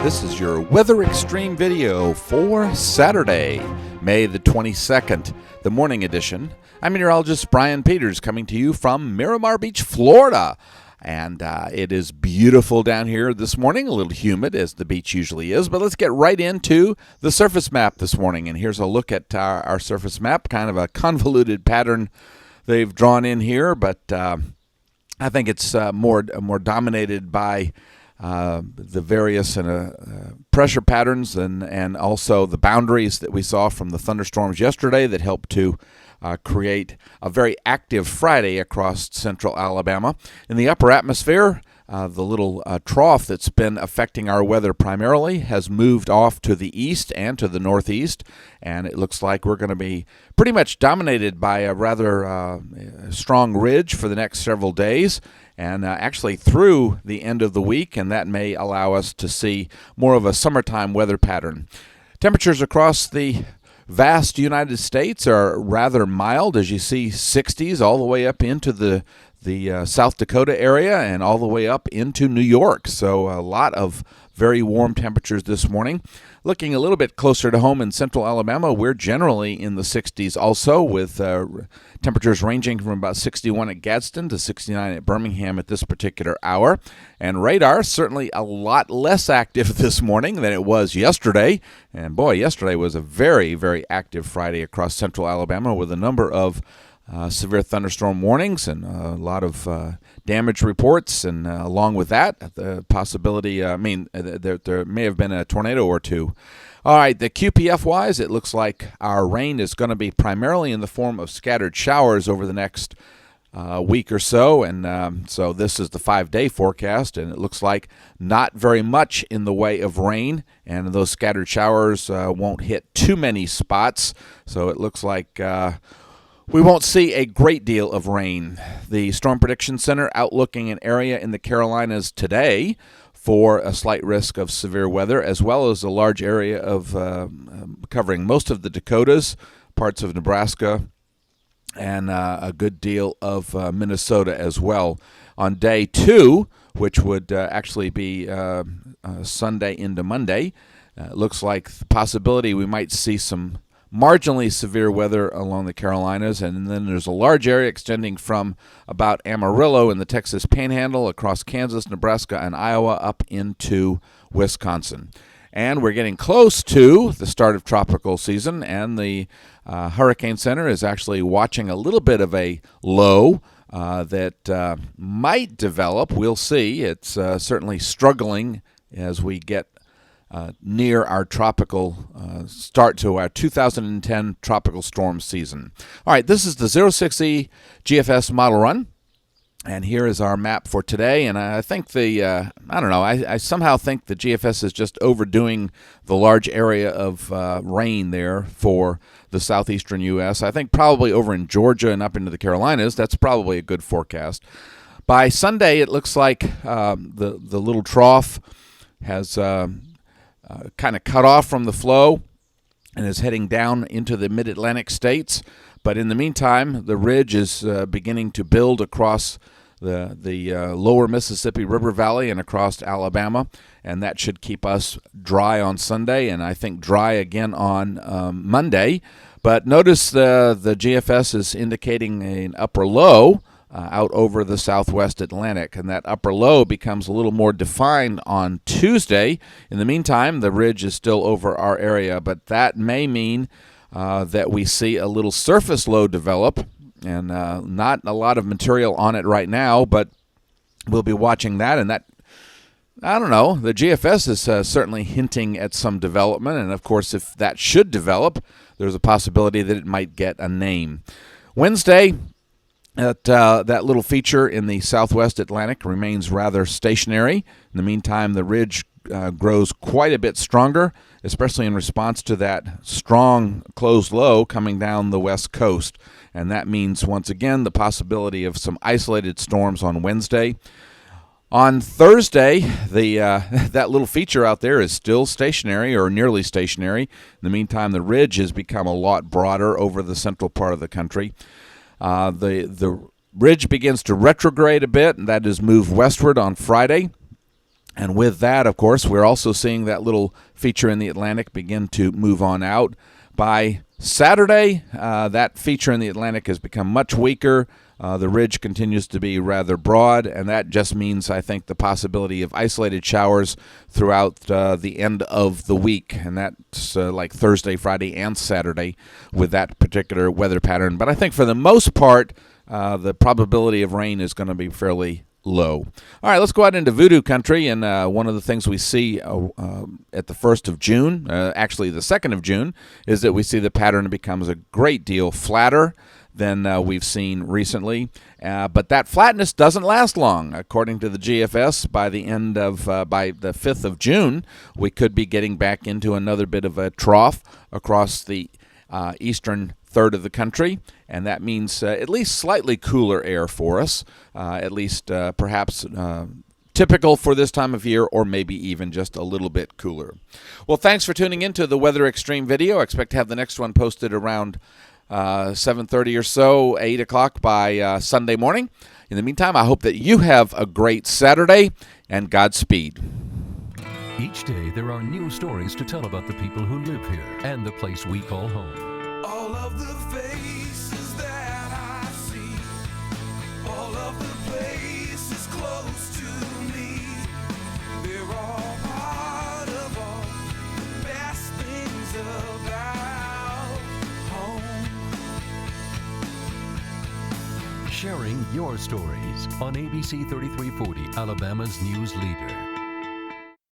This is your Weather Extreme video for Saturday, May the 22nd, the morning edition. I'm meteorologist Brian Peters coming to you from Miramar Beach, Florida. And it is beautiful down here this morning, a little humid as the beach usually is. But let's get right into the surface map this morning. And here's a look at our surface map, kind of a convoluted pattern they've drawn in here. But I think it's more dominated by the various pressure patterns and also the boundaries that we saw from the thunderstorms yesterday that helped to create a very active Friday across central Alabama. In the upper atmosphere, the little trough that's been affecting our weather primarily has moved off to the east and to the northeast, and it looks like we're going to be pretty much dominated by a rather strong ridge for the next several days, and actually through the end of the week, and that may allow us to see more of a summertime weather pattern. Temperatures across the vast United States are rather mild, as you see 60s all the way up into the South Dakota area and all the way up into New York. So a lot of very warm temperatures this morning. Looking a little bit closer to home in central Alabama, we're generally in the 60s also, with temperatures ranging from about 61 at Gadsden to 69 at Birmingham at this particular hour. And radar certainly a lot less active this morning than it was yesterday. And boy, yesterday was a very, very active Friday across central Alabama with a number of severe thunderstorm warnings and a lot of damage reports, and along with that, the possibility, there may have been a tornado or two. All right, the QPF-wise, it looks like our rain is going to be primarily in the form of scattered showers over the next week or so, and so this is the 5-day forecast, and it looks like not very much in the way of rain, and those scattered showers won't hit too many spots, so it looks like we won't see a great deal of rain. The Storm Prediction Center outlooking an area in the Carolinas today for a slight risk of severe weather, as well as a large area of covering most of the Dakotas, parts of Nebraska, and a good deal of Minnesota as well. On day 2, which would actually be Sunday into Monday, it looks like the possibility we might see some marginally severe weather along the Carolinas, and then there's a large area extending from about Amarillo in the Texas Panhandle across Kansas, Nebraska, and Iowa up into Wisconsin. And we're getting close to the start of tropical season, and the Hurricane Center is actually watching a little bit of a low that might develop. We'll see. It's certainly struggling as we get near our tropical start to our 2010 tropical storm season. All right, this is the 06E GFS model run, and here is our map for today. And I think I somehow think the GFS is just overdoing the large area of rain there for the southeastern U.S. I think probably over in Georgia and up into the Carolinas, that's probably a good forecast. By Sunday, it looks like the little trough has kind of cut off from the flow and is heading down into the mid-Atlantic states. But in the meantime, the ridge is beginning to build across the lower Mississippi River Valley and across Alabama, and that should keep us dry on Sunday, and I think dry again on Monday. But notice the GFS is indicating an upper low out over the southwest Atlantic, and that upper low becomes a little more defined on Tuesday. In the meantime, the ridge is still over our area, but that may mean that we see a little surface low develop, and not a lot of material on it right now, but we'll be watching that, and that, I don't know, the GFS is certainly hinting at some development, and of course if that should develop, there's a possibility that it might get a name. Wednesday, that little feature in the southwest Atlantic remains rather stationary. In the meantime, the ridge grows quite a bit stronger, especially in response to that strong closed low coming down the west coast. And that means, once again, the possibility of some isolated storms on Wednesday. On Thursday, that little feature out there is still stationary or nearly stationary. In the meantime, the ridge has become a lot broader over the central part of the country. The ridge begins to retrograde a bit, and that is move westward on Friday. And with that, of course, we're also seeing that little feature in the Atlantic begin to move on out. By Saturday, that feature in the Atlantic has become much weaker. The ridge continues to be rather broad, and that just means, I think, the possibility of isolated showers throughout the end of the week, and that's like Thursday, Friday, and Saturday with that particular weather pattern. But I think for the most part, the probability of rain is going to be fairly low. All right, let's go out into voodoo country, and one of the things we see at the 1st of June, actually the 2nd of June, is that we see the pattern becomes a great deal flatter than we've seen recently. But that flatness doesn't last long. According to the GFS, by the 5th of June, we could be getting back into another bit of a trough across the eastern third of the country, and that means at least slightly cooler air for us, at least perhaps typical for this time of year, or maybe even just a little bit cooler. Well, thanks for tuning in to the Weather Extreme video. I expect to have the next one posted around 7:30 or so, 8 o'clock by Sunday morning. In the meantime, I hope that you have a great Saturday, and Godspeed. Each day there are new stories to tell about the people who live here and the place we call home. All of the faces that I see, all of the places close to me, they're all part of all the best things about home. Sharing your stories on ABC 3340, Alabama's news leader.